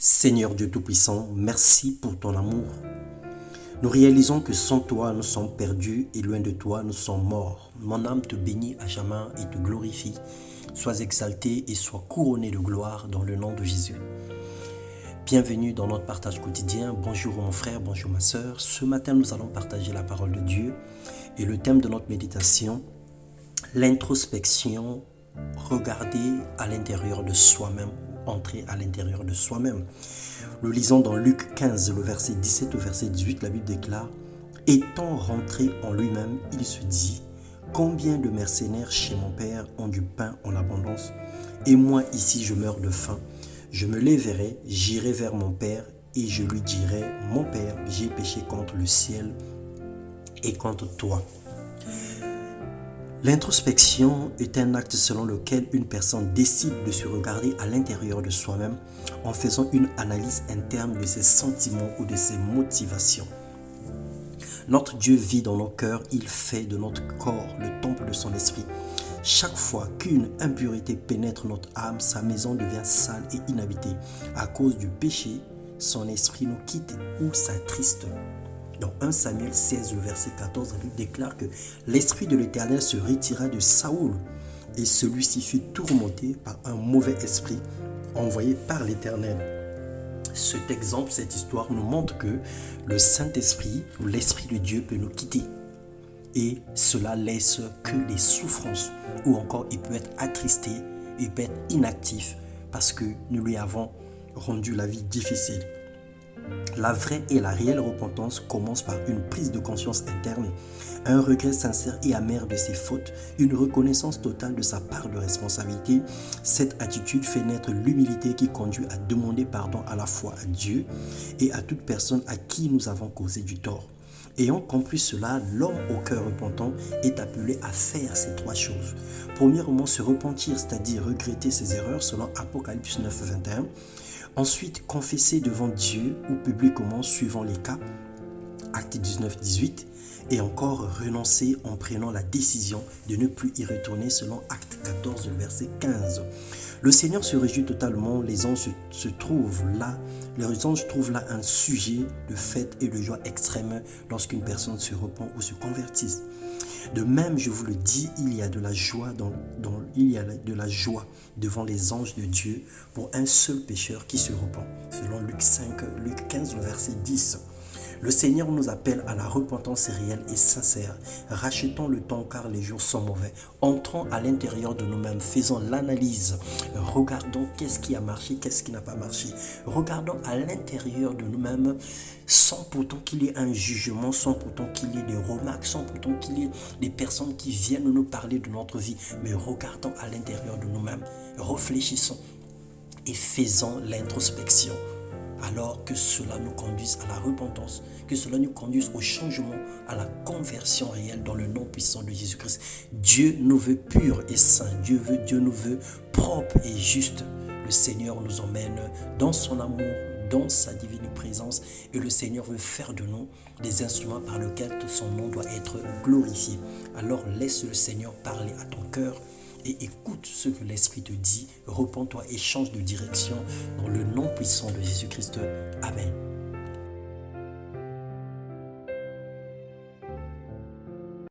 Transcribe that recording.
Seigneur Dieu Tout-Puissant, merci pour ton amour. Nous réalisons que sans toi, nous sommes perdus et loin de toi, nous sommes morts. Mon âme te bénit à jamais et te glorifie. Sois exalté et sois couronné de gloire dans le nom de Jésus. Bienvenue dans notre partage quotidien. Bonjour mon frère, bonjour ma sœur. Ce matin, nous allons partager la parole de Dieu et le thème de notre méditation, l'introspection, regarder à l'intérieur de soi-même, entrer à l'intérieur de soi-même. Nous lisons dans Luc 15, le verset 17 au verset 18, la Bible déclare « Étant rentré en lui-même, il se dit « Combien de mercenaires chez mon père ont du pain en abondance, et moi ici je meurs de faim. Je me lèverai, j'irai vers mon père, et je lui dirai « Mon père, j'ai péché contre le ciel et contre toi. » L'introspection est un acte selon lequel une personne décide de se regarder à l'intérieur de soi-même en faisant une analyse interne de ses sentiments ou de ses motivations. Notre Dieu vit dans nos cœurs, il fait de notre corps le temple de son esprit. Chaque fois qu'une impureté pénètre notre âme, sa maison devient sale et inhabitée. À cause du péché, son esprit nous quitte ou s'attriste. Dans 1 Samuel 16, le verset 14, la Bible déclare que l'Esprit de l'Éternel se retira de Saoul et celui-ci fut tourmenté par un mauvais esprit envoyé par l'Éternel. Cet exemple, cette histoire nous montre que le Saint-Esprit ou l'Esprit de Dieu peut nous quitter et cela laisse que les souffrances ou encore il peut être attristé, il peut être inactif parce que nous lui avons rendu la vie difficile. La vraie et la réelle repentance commence par une prise de conscience interne, un regret sincère et amer de ses fautes, une reconnaissance totale de sa part de responsabilité. Cette attitude fait naître l'humilité qui conduit à demander pardon à la fois à Dieu et à toute personne à qui nous avons causé du tort. Ayant compris cela, l'homme au cœur repentant est appelé à faire ces trois choses. Premièrement, se repentir, c'est-à-dire regretter ses erreurs selon Apocalypse 9, 21. Ensuite, confesser devant Dieu ou publiquement suivant les cas, Acte 19, 18. Et encore renoncer en prenant la décision de ne plus y retourner selon Acte 14, verset 15. Le Seigneur se réjouit totalement, les anges trouvent là un sujet de fête et de joie extrême lorsqu'une personne se repent ou se convertisse. De même, je vous le dis, il y a de la joie devant les anges de Dieu pour un seul pécheur qui se repent. Selon Luc 15, verset 10. Le Seigneur nous appelle à la repentance réelle et sincère. Rachetons le temps car les jours sont mauvais. Entrons à l'intérieur de nous-mêmes, faisons l'analyse. Regardons qu'est-ce qui a marché, qu'est-ce qui n'a pas marché. Regardons à l'intérieur de nous-mêmes sans pourtant qu'il y ait un jugement, sans pourtant qu'il y ait des remarques, sans pourtant qu'il y ait des personnes qui viennent nous parler de notre vie. Mais regardons à l'intérieur de nous-mêmes, réfléchissons et faisons l'introspection. Alors que cela nous conduise à la repentance, que cela nous conduise au changement, à la conversion réelle dans le nom puissant de Jésus-Christ. Dieu nous veut purs et saints, Dieu nous veut propres et justes. Le Seigneur nous emmène dans son amour, dans sa divine présence et le Seigneur veut faire de nous des instruments par lesquels son nom doit être glorifié. Alors laisse le Seigneur parler à ton cœur et écoute ce que l'Esprit te dit, repens-toi et change de direction dans le nom puissant de Jésus-Christ. Amen.